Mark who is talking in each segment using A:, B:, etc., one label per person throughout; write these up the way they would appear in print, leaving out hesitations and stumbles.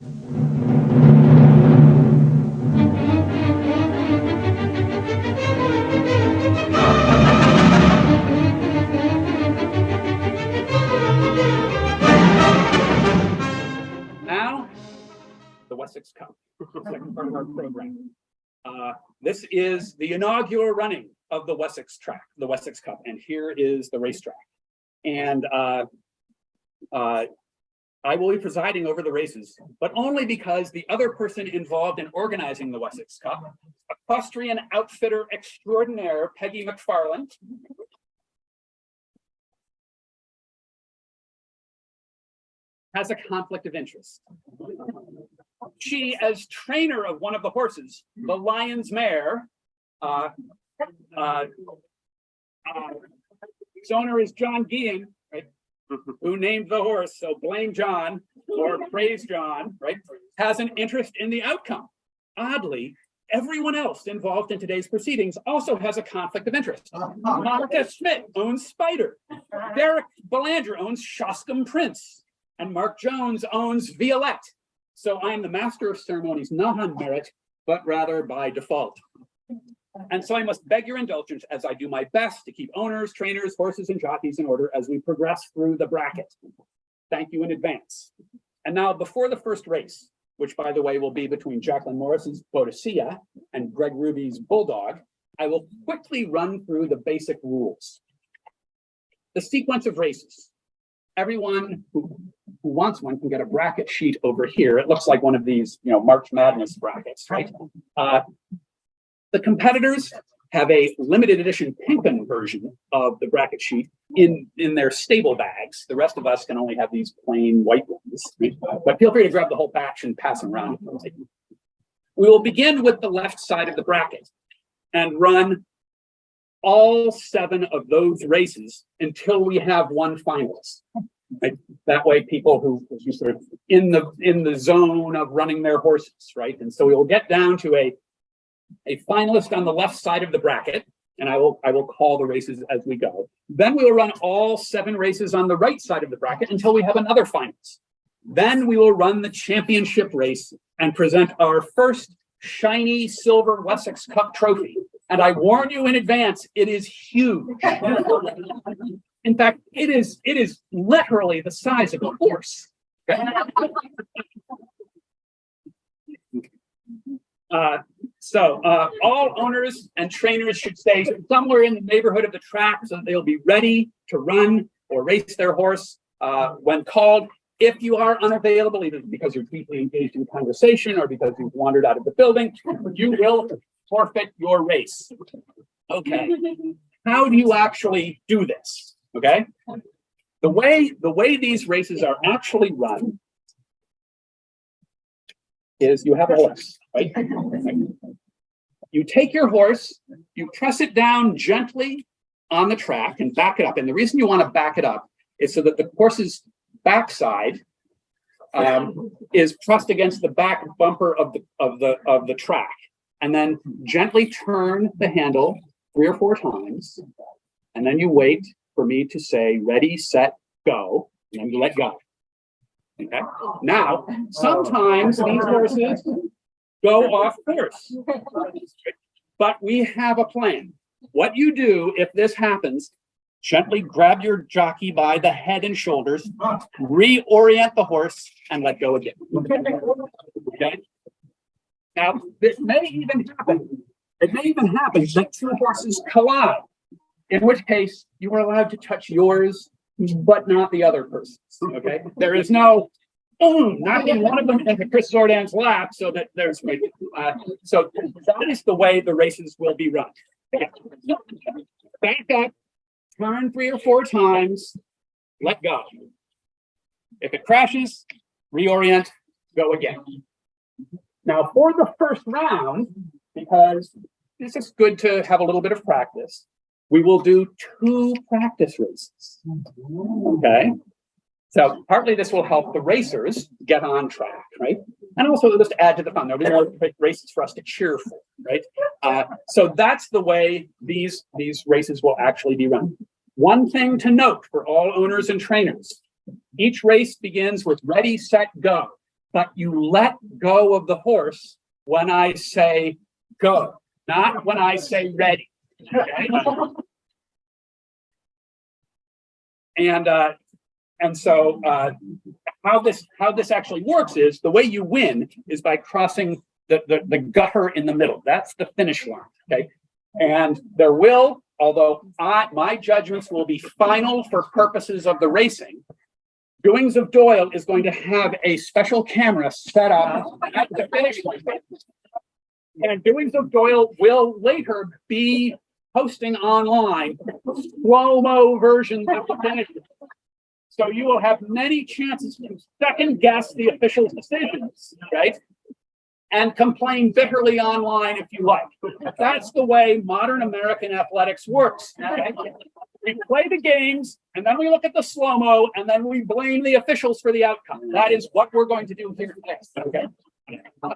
A: Now, the Wessex Cup, second part of our program. This is the inaugural running of the Wessex Cup, and here is the racetrack. And I will be presiding over the races, but only because the other person involved in organizing the Wessex Cup, equestrian outfitter extraordinaire Peggy McFarland, has a conflict of interest. She, as trainer of one of the horses, the Lion's Mare, whose owner is John Guillen, right, who named the horse, so blame John or praise John, right, has an interest in the outcome. Oddly, everyone else involved in today's proceedings also has a conflict of interest. Martha Schmidt owns Spider. Derek Belanger owns Shoscombe Prince. And Mark Jones owns Violette. So I am the master of ceremonies, not on merit, but rather by default. And so I must beg your indulgence as I do my best to keep owners, trainers, horses, and jockeys in order as we progress through the bracket. Thank you in advance. And now, before the first race, which, by the way, will be between Jacqueline Morrison's Boadicea and Greg Ruby's Bulldog, I will quickly run through the basic rules. The sequence of races. Everyone who wants one can get a bracket sheet over here. It looks like one of these, March Madness brackets, right? The competitors have a limited edition Pinkin version of the bracket sheet in their stable bags. The rest of us can only have these plain white ones, right? But feel free to grab the whole batch and pass them around. We will begin with the left side of the bracket and run all 7 of those races until we have one finalist. Right? That way, people who are sort of in the zone of running their horses, right? And so we will get down to a finalist on the left side of the bracket, and I will call the races as we go. Then we will run all 7 races on the right side of the bracket until we have another finalist. Then we will run the championship race and present our first shiny silver Wessex Cup trophy. And I warn you in advance, it is huge. In fact, it is literally the size of a horse. So all owners and trainers should stay somewhere in the neighborhood of the track so that they'll be ready to run or race their horse when called. If you are unavailable, either because you're deeply engaged in conversation or because you've wandered out of the building, you will forfeit your race. Okay. How do you actually do this? Okay. The way these races are actually run is you have a horse, right? You take your horse, you press it down gently on the track and back it up. And the reason you want to back it up is so that the horse's backside is pressed against the back bumper of the track, and then gently turn the handle 3 or 4 times, and then you wait for me to say ready, set, go, and then you let go. Okay. Now, sometimes these horses go off course, but we have a plan. What you do if this happens, gently grab your jockey by the head and shoulders, reorient the horse, and let go again. Okay. Now, this may even happen. It may even happen that 2 horses collide, in which case you are allowed to touch yours, but not the other person's. Okay. There is no knocking one of them into Chris Zordan's lap, so that there's so that is the way the races will be run. Okay. Back up. Turn 3 or 4 times, let go. If it crashes, reorient, go again. Now, for the first round, because this is good to have a little bit of practice, we will do 2 practice races. Okay? So partly this will help the racers get on track, right? And also just add to the fun. There'll be more races for us to cheer for, right? So that's the way these races will actually be run. One thing to note for all owners and trainers, each race begins with ready, set, go. but you let go of the horse when I say go, not when I say ready. Okay? And so how this actually works is the way you win is by crossing the gutter in the middle. That's the finish line. Okay, and there will, although my judgments will be final for purposes of the racing. Doings of Doyle is going to have a special camera set up at the finish line, and Doings of Doyle will later be posting online slow-mo versions of the finish line. So you will have many chances to second guess the officials' decisions, right? And complain bitterly online if you like. That's the way modern American athletics works. Okay? We play the games, and then we look at the slow-mo, and then we blame the officials for the outcome. That is what we're going to do here next. Okay.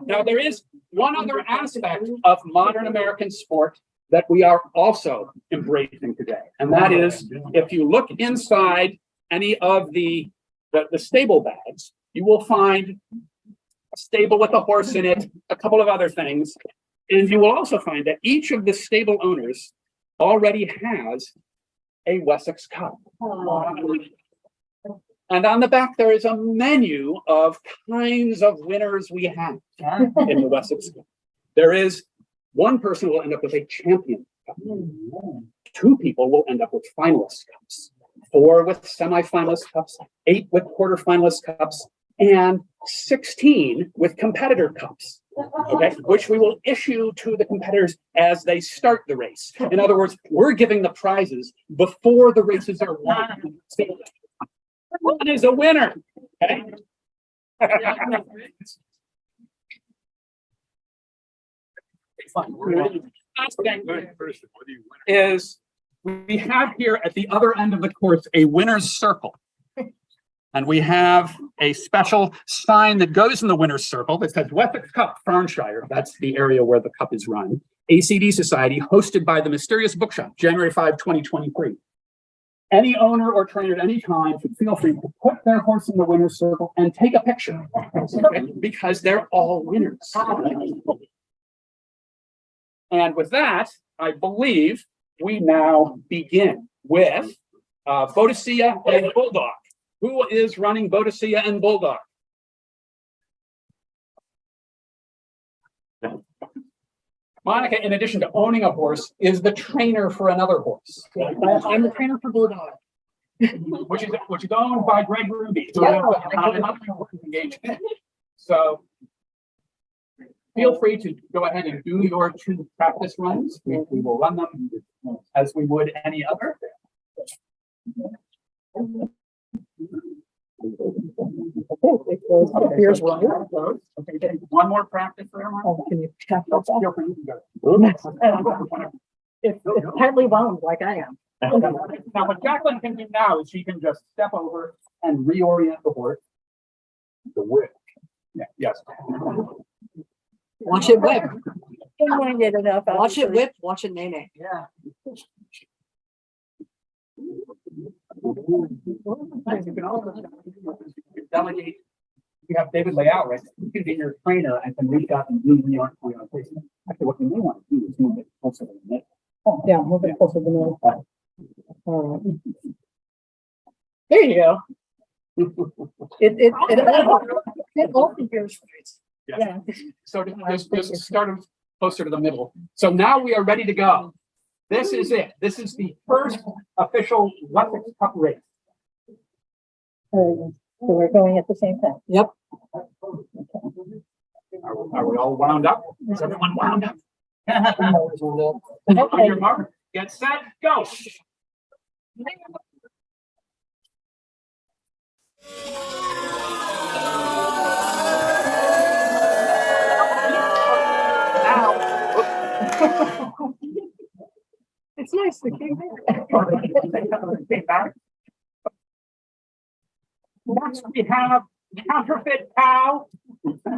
A: Now, there is one other aspect of modern American sport that we are also embracing today, and that is if you look inside any of the stable bags, you will find a stable with a horse in it, a couple of other things. And you will also find that each of the stable owners already has a Wessex Cup. And on the back, there is a menu of kinds of winners we have in the Wessex Cup. There is one person will end up with a champion cup. 2 people will end up with finalist cups. 4 with semifinalist cups, 8 with quarterfinalist cups, and 16 with competitor cups, okay, which we will issue to the competitors as they start the race. In other words, we're giving the prizes before the races are won. One is a winner, okay? Last thing is we have here at the other end of the course a winner's circle. And we have a special sign that goes in the winner's circle that says Wessex Cup, Farnshire. That's the area where the cup is run. ACD Society, hosted by the Mysterious Bookshop, January 5, 2023. Any owner or trainer at any time should feel free to put their horse in the winner's circle and take a picture, because they're all winners. And with that, I believe we now begin with Boadicea and Bulldog. Who is running Boadicea and Bulldog? Monica, in addition to owning a horse, is the trainer for another horse.
B: I'm the trainer for Bulldog.
A: which is owned by Greg Ruby. So feel free to go ahead and do your 2 practice runs. We will run them as we would any other.
B: Here's one.
A: Okay, one more practice for everyone.
B: Oh, can you tap that?
A: Feel free to go.
B: It's partly wound like I am.
A: Now, what Jacqueline can do now is she can just step over and reorient the horse. The whip. Yeah, yes.
B: Watch it whip.
C: Enough,
B: Watch it whip. Watch it nay.
A: Yeah. You can also delegate. You have David lay out, right? You can be your trainer and can reach out and do your face. Actually, what you may want to do is move it closer to the middle.
B: Oh, yeah, move it closer to the middle. All right.
A: There you go.
B: It all figures.
A: Yeah. So just start them closer to the middle. So now we are ready to go. This is it. This is the first official Wessex Cup race.
C: So we're going at the same time.
B: Yep.
A: Are we all wound up? Is everyone wound up? On your mark, get set, go.
B: It's nice. The king
A: back. Next, we have Counterfeit Cow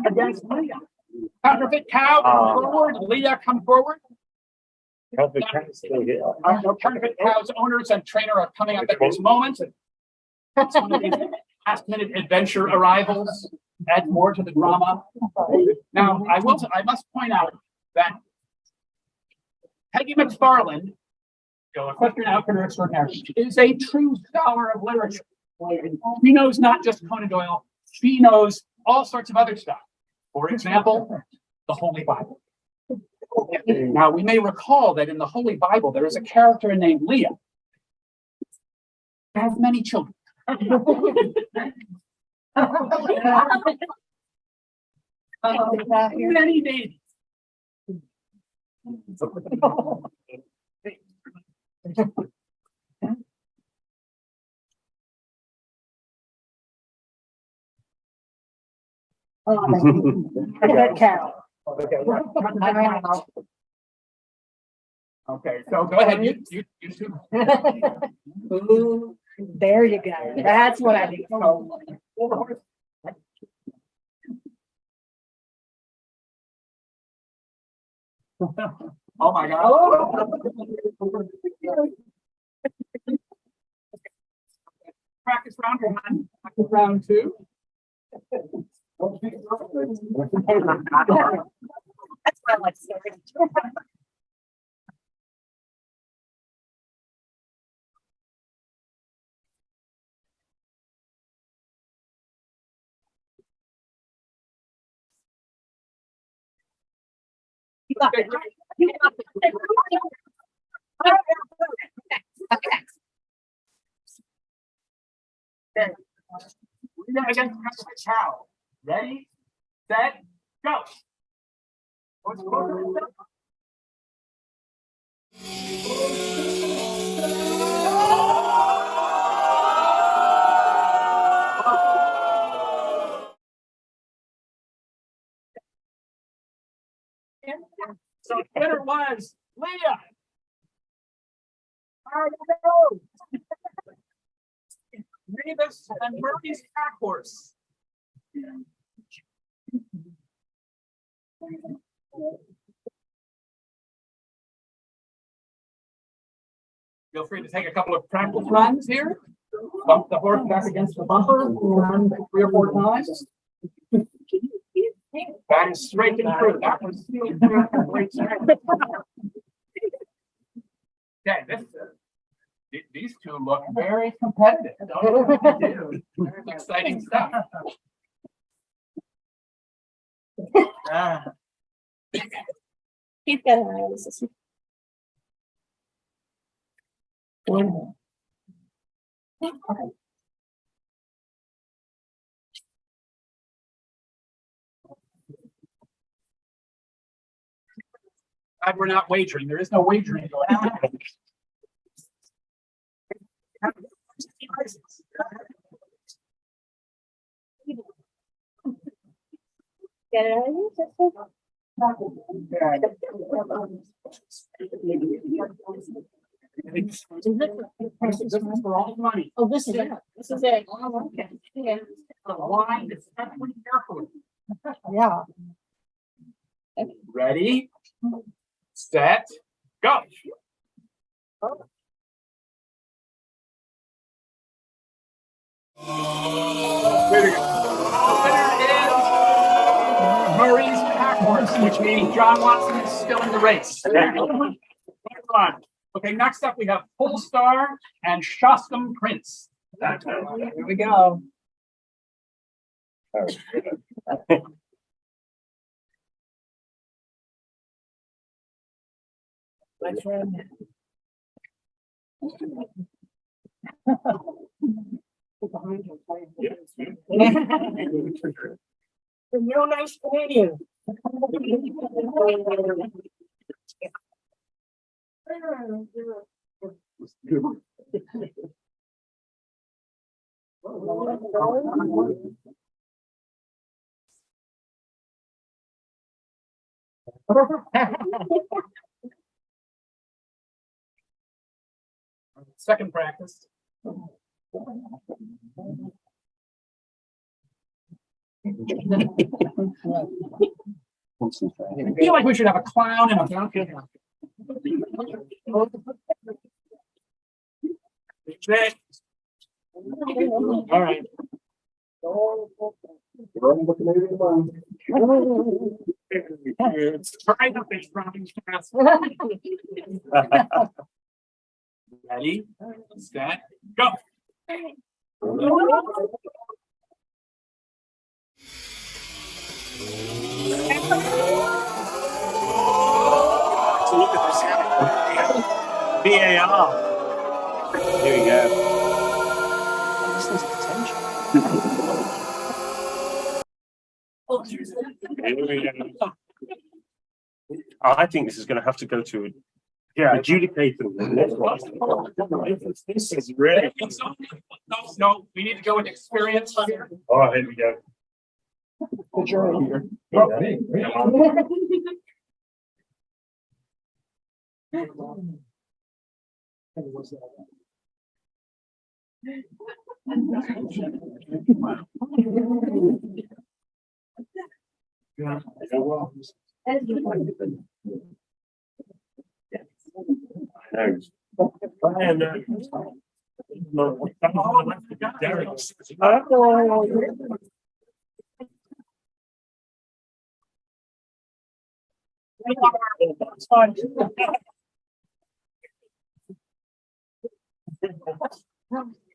A: against Leah. Counterfeit Cow, come forward. Leah, come forward. Counterfeit Cow's owners and trainer are coming up at this moment. last minute adventure arrivals add more to the drama. Now, I must point out that Peggy McFarland, equestrian outfitter extraordinaire, is a true scholar of literature. She knows not just Conan Doyle, she knows all sorts of other stuff. For example, the Holy Bible. Now, we may recall that in the Holy Bible, there is a character named Leah. Has many children. Many babies.
C: Good cow.
A: Okay, so go ahead. You two.
C: Ooh, there you go. That's what I need.
A: Oh my God. Practice round one. Practice round two.
C: That's what I like to say.
A: We're against the cow. Ready, set, go. So the winner was Leah. Rebus and Murphy's pack horse. Feel free to take a couple of practice runs here. Bump the horse back against the bumper, run 3 or 4 times. Back straight and through. That was great. Okay, these two look very competitive. Don't they? Exciting stuff.
C: Keep that analysis. One more.
A: Glad we're not wagering. There is no wagering going on.
C: Get it out of here,
A: This is for all the money.
C: oh, this is it. This is it. Oh, okay. Yeah.
A: Wind especially carefully.
C: Yeah.
A: Ready, set, go. Very good. The winner is Marie's pack horse, which means John Watson is still in the race. Okay, next up we have Polestar and Shoscombe Prince. Here we go.
C: Let's run. The real nice Canadian.
A: Second practice. I feel like we should have a clown and a donkey. All right. It's right up his running fast. Ready, set, go.
D: Look at this. VAR. Here we go. This is potential. Here we go. I think this is going to have to go to adjudicator. This is really.
A: No, we need to go with experience here.
D: Oh, here we go.
B: The jury here.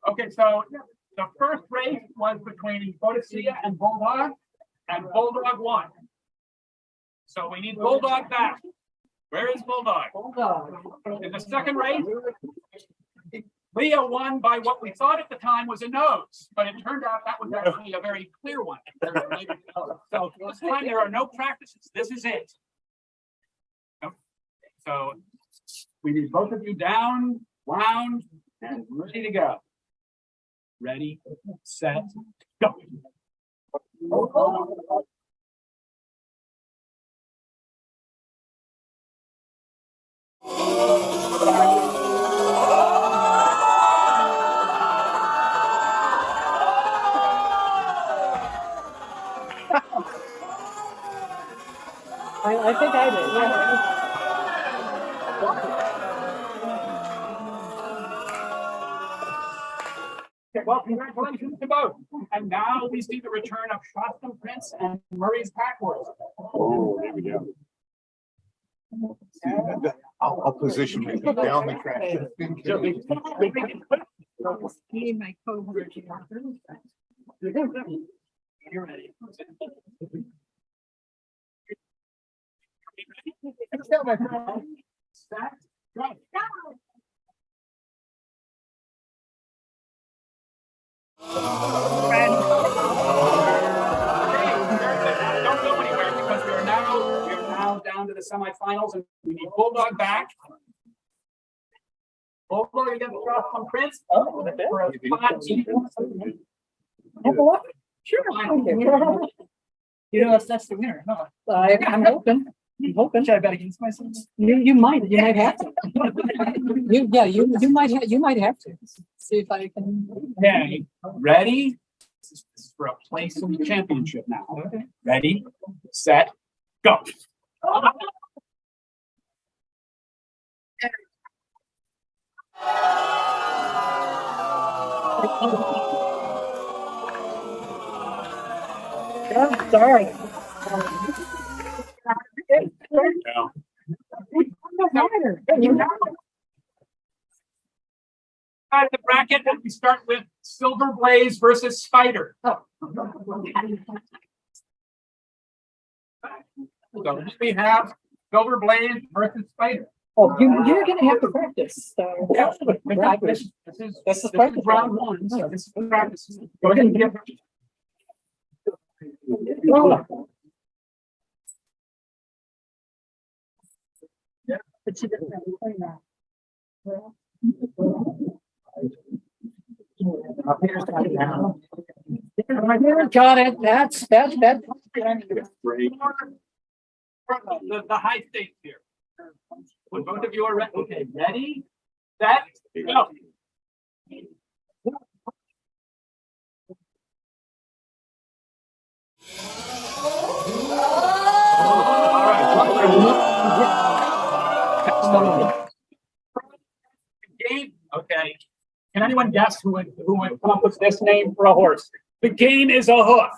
A: Okay, so the first race was between Boadicea and Bulldog won. So we need Bulldog back. Where is Bulldog? In the second race, Leah won by what we thought at the time was a nose, but it turned out that was actually a very clear one. So this time there are no practices. This is it. So we need both of you down, wound, and ready to go. Ready, set, go.
B: I think I did. Yeah.
A: Okay, well, congratulations to both. And now we see the return of Shostam Prince and Murray's pack horse.
D: Oh, there we go.
E: I'll position it down the track.
C: Me and my cohort.
A: You're ready. Set, go. Don't go anywhere because we're now down to the semifinals and we need Bulldog back. Bulldog against Shostam Prince.
B: Oh,
A: For a spot.
B: Have a look.
A: Sure.
C: You know, that's the winner, huh?
B: I'm hoping. I'm hoping.
C: Should I bet against myself?
B: You might have to. You might have to. See if I can.
A: Okay, ready? This is for a place in the championship now.
C: Okay.
A: Ready, set, go.
B: God darn.
D: Yeah.
A: The bracket, and we start with Silver Blaze versus Spider. So we have Silver Blaze versus Spider.
B: Oh, you're gonna have to practice, so.
A: Practice. This is round one, so this is practice. Go ahead and give.
B: But she doesn't have to play now. Got it. That's.
D: Great.
A: The high stakes here. When both of you are ready, okay, ready, set, go. Game, okay. Can anyone guess who would come up with this name for a horse? The game is a hoof.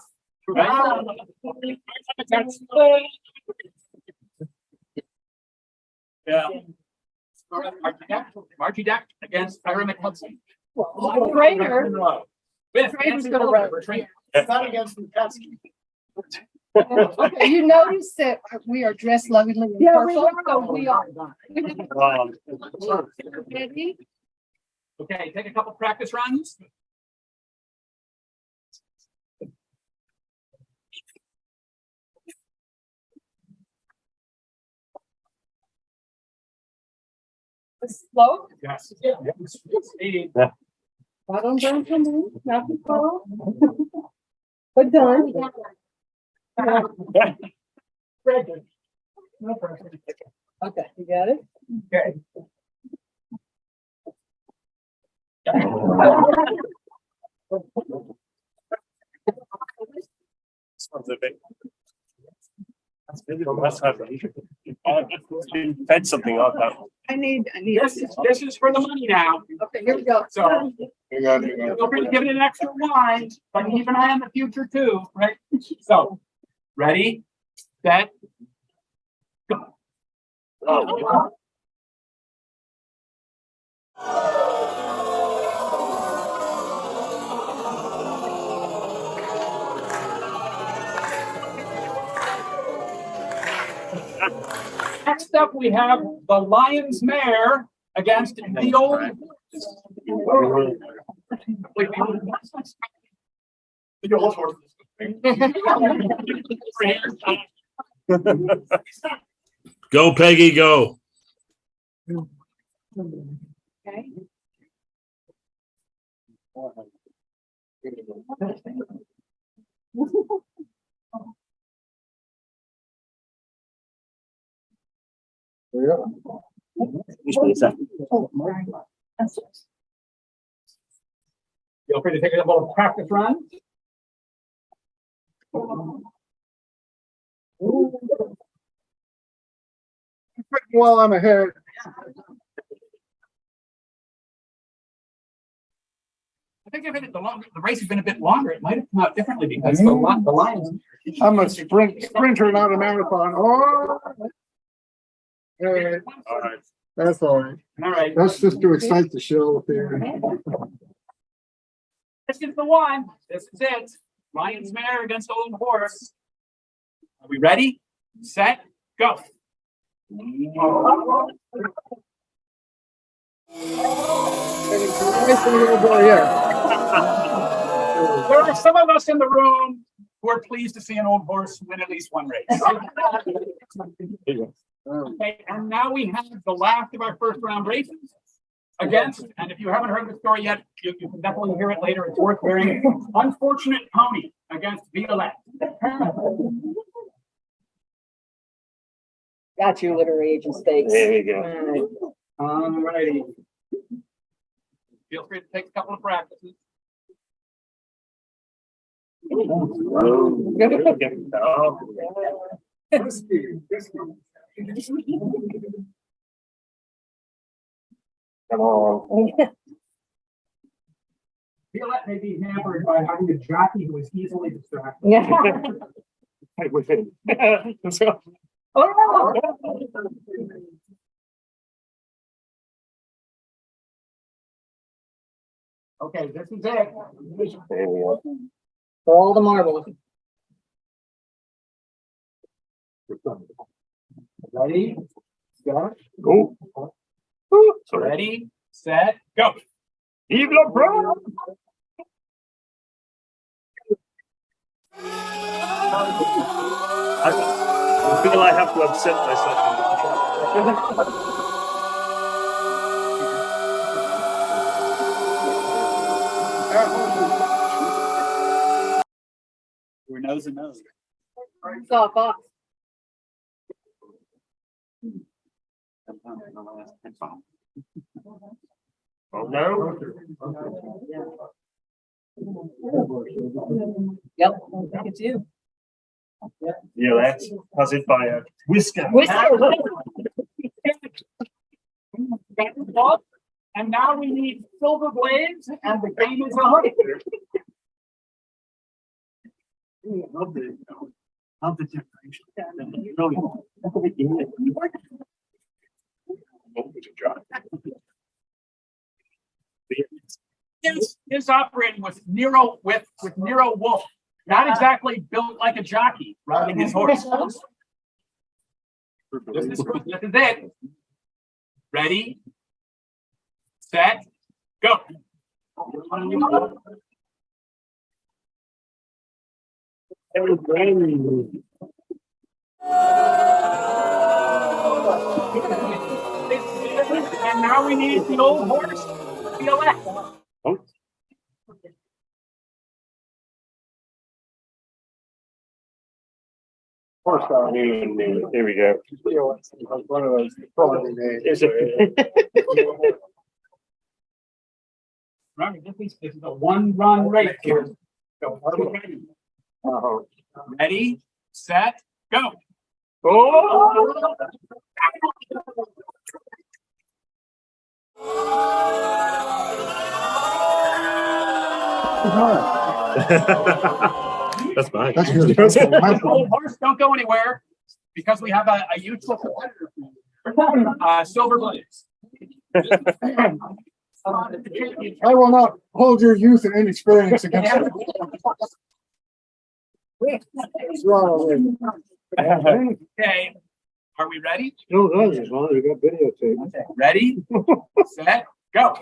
A: Right? Yeah. Margie Deck against Pyramid Hudson.
B: Well, Trainer.
A: With
B: Trainer's
A: Nancy
B: gonna
A: Oliver,
B: run.
A: trainer.
E: It's not against the Petsky.
B: Okay, you notice that we are dressed lovingly in
C: Yeah, we
B: purple,
C: are.
B: so we are. Ready?
A: Okay, take a couple practice runs.
B: Slow.
A: Yes. Speed.
B: Bottom down from me, not too far. But done.
A: No pressure.
B: Okay, you got it?
A: Okay.
D: Sounds a bit. That's really nice to have. I've been fed something like that.
B: I need.
A: This is for the money now.
B: Okay, here we go.
A: So
E: You got it.
A: feel free to give it an extra wine, but keep an eye on the future too, right? So, ready, set, go. Next up, we have the Lion's Mare against the old. The old horse.
F: Go, Peggy, go.
B: Okay.
A: Feel free to take a little practice run.
E: Well, I'm ahead.
A: I think if the race had been a bit longer, it might have come out differently because the Lions.
E: I'm a sprinter, not a marathon. Oh. Hey,
D: All right.
E: that's all right.
A: All right,
E: That's just to excite the show up here.
A: this is the one. This is it. Lion's Mare against Old Horse. Are we ready? Set, go. There are some of us in the room who are pleased to see an old horse win at least one race. Okay, and now we have the last of our first round races against, and if you haven't heard the story yet, you can definitely hear it later. It's worth hearing. Unfortunate Pony against Violette.
C: Got you, literary agent stakes.
D: There we go.
A: All righty. Feel free to take a couple of practices.
D: Come on.
A: Violette may be hampered by having a jockey who is easily distracted.
C: Yeah.
D: Hey, with him.
C: Oh,
A: Okay, this is it.
D: There we go.
C: for all the marbles.
A: Ready, set,
D: Go. Sorry.
A: ready, set, go.
D: Vive la France! I feel I have to upset myself.
A: We're nose and nose.
B: Stop off.
D: Oh no.
C: Yep, I think it's you.
D: Violette has it by a whisker.
A: And now we need silver blades and the game is on.
D: Love the generation. Really.
A: His operating with Nero Wolf, not exactly built like a jockey riding his horse. This is it. Ready, set, go. And now we need the old horse, the elect.
E: Horse out here.
D: Here we go.
E: One of those quality names.
D: Is it?
A: Remember, this is a one-run race here. Go. Ready, set, go. Oh!
F: That's mine.
E: That's good.
A: The old horse, don't go anywhere because we have a youthful competitor. Silver Blaze.
E: I will not hold your youth and inexperience against you.
A: Okay, are we ready?
E: Still does, as long as you got videotape.
A: Ready, set, go.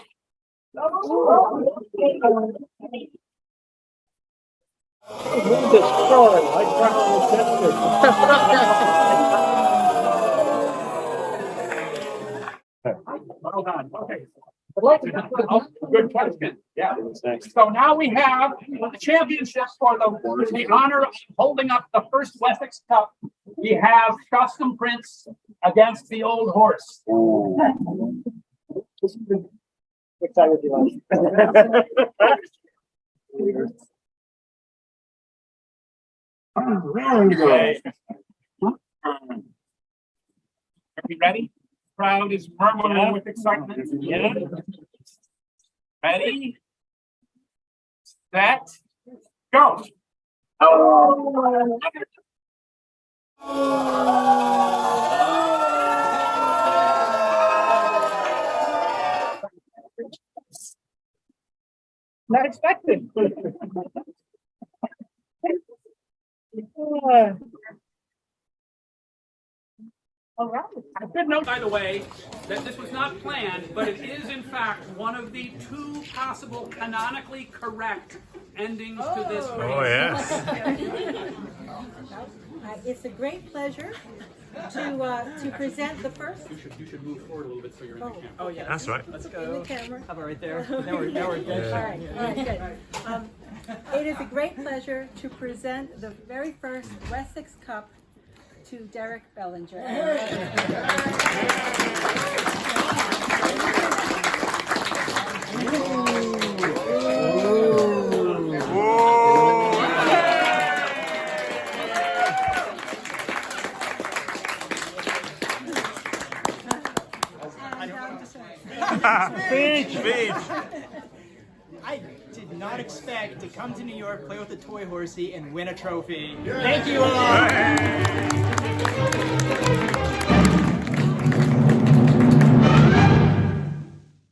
A: Well done. Okay. Oh, good question. Yeah. So now we have the championship for the honor of holding up the first Wessex Cup. We have Custom Prince against the old horse. Okay. Are we ready? Crowd is murmuring with excitement. Yeah. Ready, set, go. Oh. Not expected. All right. A good note, by the way, that this was not planned, but it is in fact one of the two possible canonically correct endings to this race.
F: Oh, yes.
G: It's a great pleasure to present the first.
A: You should move forward a little bit so you're in the camera.
C: Oh, yeah.
F: That's right.
C: Let's
G: In
C: go.
G: the camera.
C: How about right there? Now we're good.
G: All right, good. It is a great pleasure to present the very first Wessex Cup to Derek Bellinger.
F: Speech.
C: I did not expect to come to New York, play with a toy horsey, and win a trophy. Thank you all.